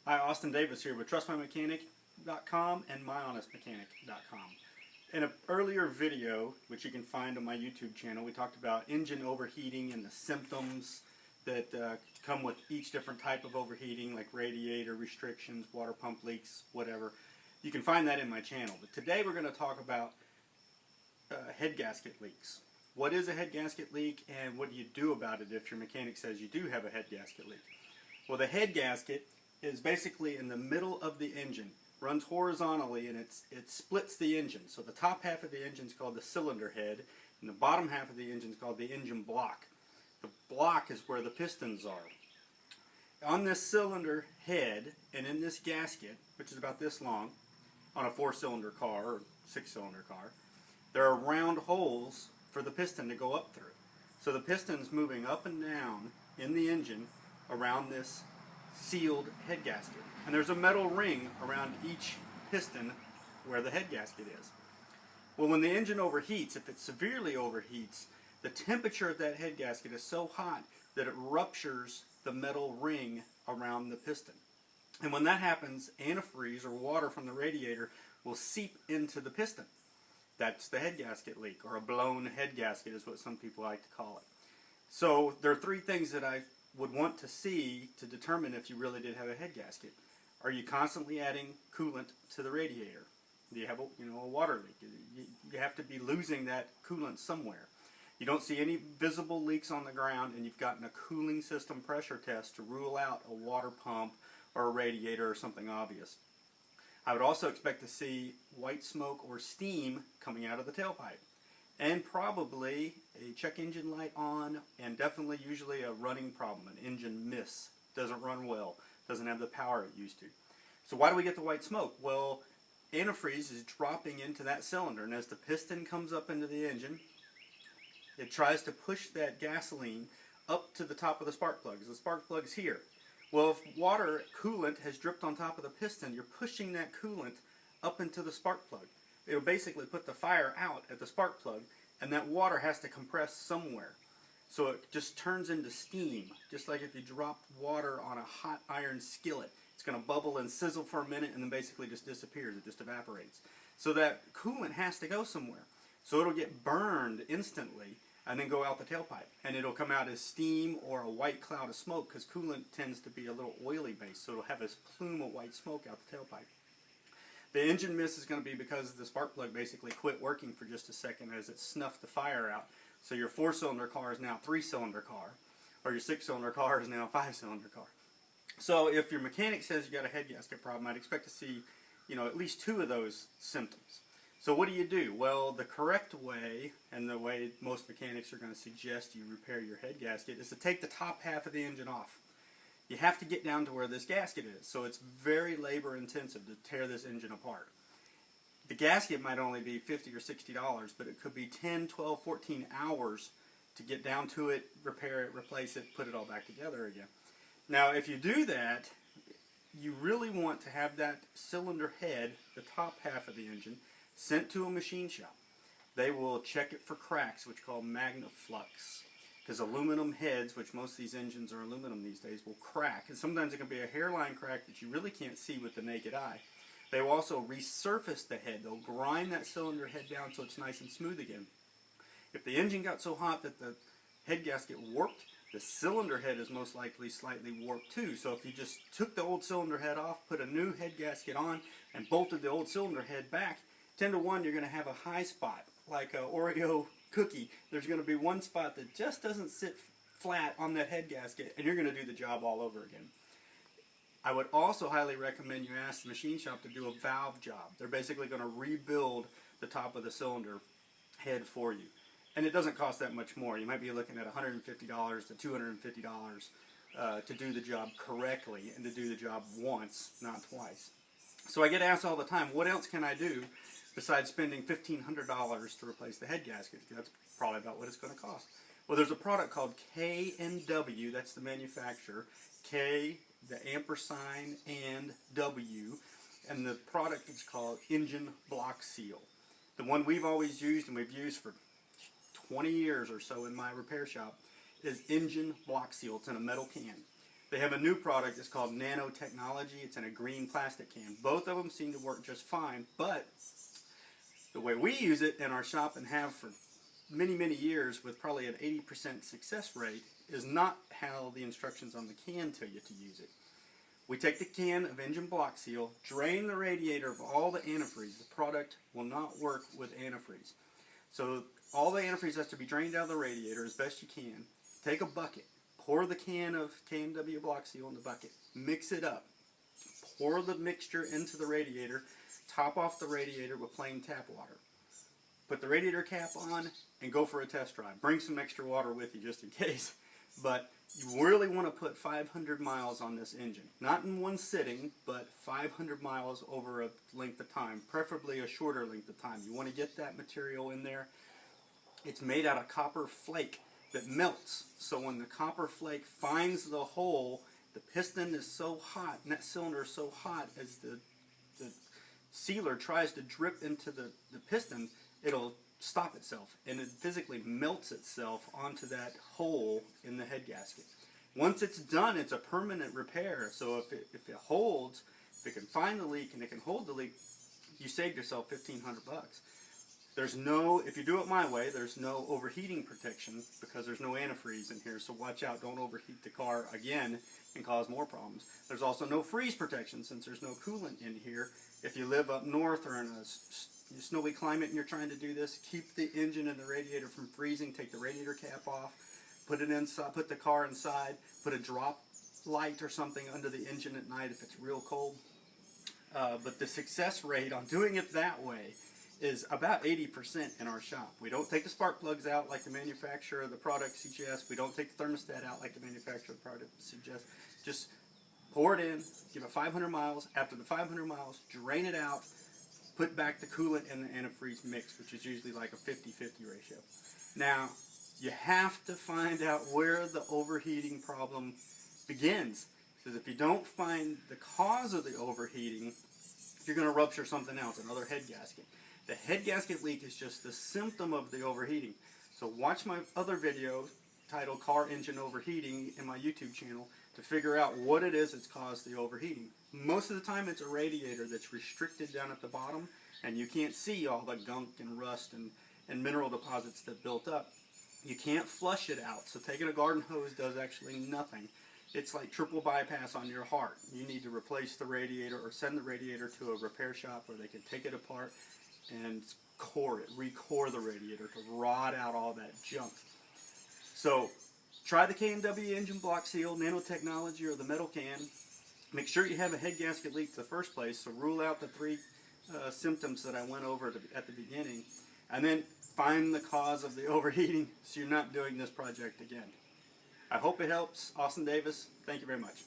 Hi, Austin Davis here with TrustMyMechanic.com and MyHonestMechanic.com. In an earlier video, which you can find on my YouTube channel, we talked about engine overheating and the symptoms that come with each different type of overheating, like radiator restrictions, water pump leaks, whatever. You can find that in my channel. But today we're going to talk about head gasket leaks. What is a head gasket leak, and what do you do about it if your mechanic says you do have a head gasket leak? Well, the head gasket is basically in the middle of the engine, runs horizontally, and it splits the engine. So the top half of the engine is called the cylinder head, and the bottom half of the engine is called the engine block. The block is where the pistons are. On this cylinder head and in this gasket, which is about this long, on a 4-cylinder car or 6-cylinder car, there are round holes for the piston to go up through. So the piston's moving up and down in the engine around this sealed head gasket. And there's a metal ring around each piston where the head gasket is. Well, when the engine overheats, if it severely overheats, the temperature of that head gasket is so hot that it ruptures the metal ring around the piston. And when that happens, antifreeze or water from the radiator will seep into the piston. That's the head gasket leak, or a blown head gasket is what some people like to call it. So there are three things that I would want to see to determine if you really did have a head gasket. Are you constantly adding coolant to the radiator? Do you have a water leak? You have to be losing that coolant somewhere. You don't see any visible leaks on the ground, and you've gotten a cooling system pressure test to rule out a water pump or a radiator or something obvious. I would also expect to see white smoke or steam coming out of the tailpipe, and probably a check engine light on, and definitely usually a running problem, an engine miss. Doesn't run well, doesn't have the power it used to. So why do we get the white smoke? Well, antifreeze is dropping into that cylinder, and as the piston comes up into the engine, it tries to push that gasoline up to the top of the spark plug. The spark plug's here. Well, if water coolant has dripped on top of the piston, you're pushing that coolant up into the spark plug. It'll basically put the fire out at the spark plug, and that water has to compress somewhere. So it just turns into steam, just like if you dropped water on a hot iron skillet. It's going to bubble and sizzle for a minute and then basically just disappears. It just evaporates. So that coolant has to go somewhere. So it'll get burned instantly and then go out the tailpipe. And it'll come out as steam or a white cloud of smoke, because coolant tends to be a little oily based, so it'll have this plume of white smoke out the tailpipe. The engine miss is going to be because the spark plug basically quit working for just a second as it snuffed the fire out. So your 4-cylinder car is now a 3-cylinder car, or your 6-cylinder car is now a 5-cylinder car. So if your mechanic says you got a head gasket problem, I'd expect to see, at least 2 of those symptoms. So what do? Well, the correct way, and the way most mechanics are going to suggest you repair your head gasket, is to take the top half of the engine off. You have to get down to where this gasket is, so it's very labor intensive to tear this engine apart. The gasket might only be $50 or $60, but it could be 10, 12, 14 hours to get down to it, repair it, replace it, put it all back together again. Now, if you do that, you really want to have that cylinder head, the top half of the engine, sent to a machine shop. They will check it for cracks, which are called magnaflux. Because aluminum heads, which most of these engines are aluminum these days, will crack. And sometimes it can be a hairline crack that you really can't see with the naked eye. They will also resurface the head. They'll grind that cylinder head down so it's nice and smooth again. If the engine got so hot that the head gasket warped, the cylinder head is most likely slightly warped too. So if you just took the old cylinder head off, put a new head gasket on, and bolted the old cylinder head back, 10 to 1 you're going to have a high spot, like an Oreo cookie. There's going to be one spot that just doesn't sit flat on that head gasket, and you're going to do the job all over again. I would also highly recommend you ask the machine shop to do a valve job. They're basically going to rebuild the top of the cylinder head for you. And it doesn't cost that much more. You might be looking at $150 to $250 to do the job correctly, and to do the job once, not twice. So I get asked all the time, what else can I do besides spending $1,500 to replace the head gasket? That's probably about what it's going to cost. Well, there's a product called K&W, that's the manufacturer, K, the ampersand, and W, and the product is called Engine Block Seal. The one we've always used, and we've used for 20 years or so in my repair shop, is Engine Block Seal. It's in a metal can. They have a new product. It's called Nano Technology. It's in a green plastic can. Both of them seem to work just fine, but the way we use it in our shop and have for many, many years with probably an 80% success rate is not how the instructions on the can tell you to use it. We take the can of engine block seal, drain the radiator of all the antifreeze. The product will not work with antifreeze. So all the antifreeze has to be drained out of the radiator as best you can. Take a bucket, pour the can of KMW block seal in the bucket, mix it up, pour the mixture into the radiator, top off the radiator with plain tap water. Put the radiator cap on and go for a test drive. Bring some extra water with you just in case. But you really want to put 500 miles on this engine. Not in one sitting, but 500 miles over a length of time, preferably a shorter length of time. You want to get that material in there. It's made out of copper flake that melts. So when the copper flake finds the hole, the piston is so hot, and that cylinder is so hot as the sealer tries to drip into the piston, it'll stop itself, and it physically melts itself onto that hole in the head gasket. Once it's done, it's a permanent repair. So if it holds, if it can find the leak and it can hold the leak, you saved yourself $1,500. There's no, if you do it my way, there's no overheating protection because there's no antifreeze in here. So watch out, don't overheat the car again and cause more problems. There's also no freeze protection since there's no coolant in here. If you live up north or in a snowy climate and you're trying to do this, keep the engine and the radiator from freezing. Take the radiator cap off, put it inside, put the car inside, put a drop light or something under the engine at night if it's real cold. But the success rate on doing it that way is about 80% in our shop. We don't take the spark plugs out like the manufacturer of the product suggests. We don't take the thermostat out like the manufacturer of the product suggests. Just pour it in, give it 500 miles. After the 500 miles, drain it out, put back the coolant and the antifreeze mix, which is usually like a 50-50 ratio. Now, you have to find out where the overheating problem begins. Because if you don't find the cause of the overheating, you're going to rupture something else, another head gasket. The head gasket leak is just the symptom of the overheating. So watch my other video titled Car Engine Overheating in my YouTube channel to figure out what it is that's caused the overheating. Most of the time it's a radiator that's restricted down at the bottom and you can't see all the gunk and rust and mineral deposits that built up. You can't flush it out, so taking a garden hose does actually nothing. It's like triple bypass on your heart. You need to replace the radiator or send the radiator to a repair shop where they can take it apart and core it, recore the radiator to rot out all that junk. So try the KMW engine block seal, Nano Technology, or the metal can. Make sure you have a head gasket leak in the first place, so rule out the three symptoms that I went over at the beginning, and then find the cause of the overheating so you're not doing this project again. I hope it helps. Austin Davis, thank you very much.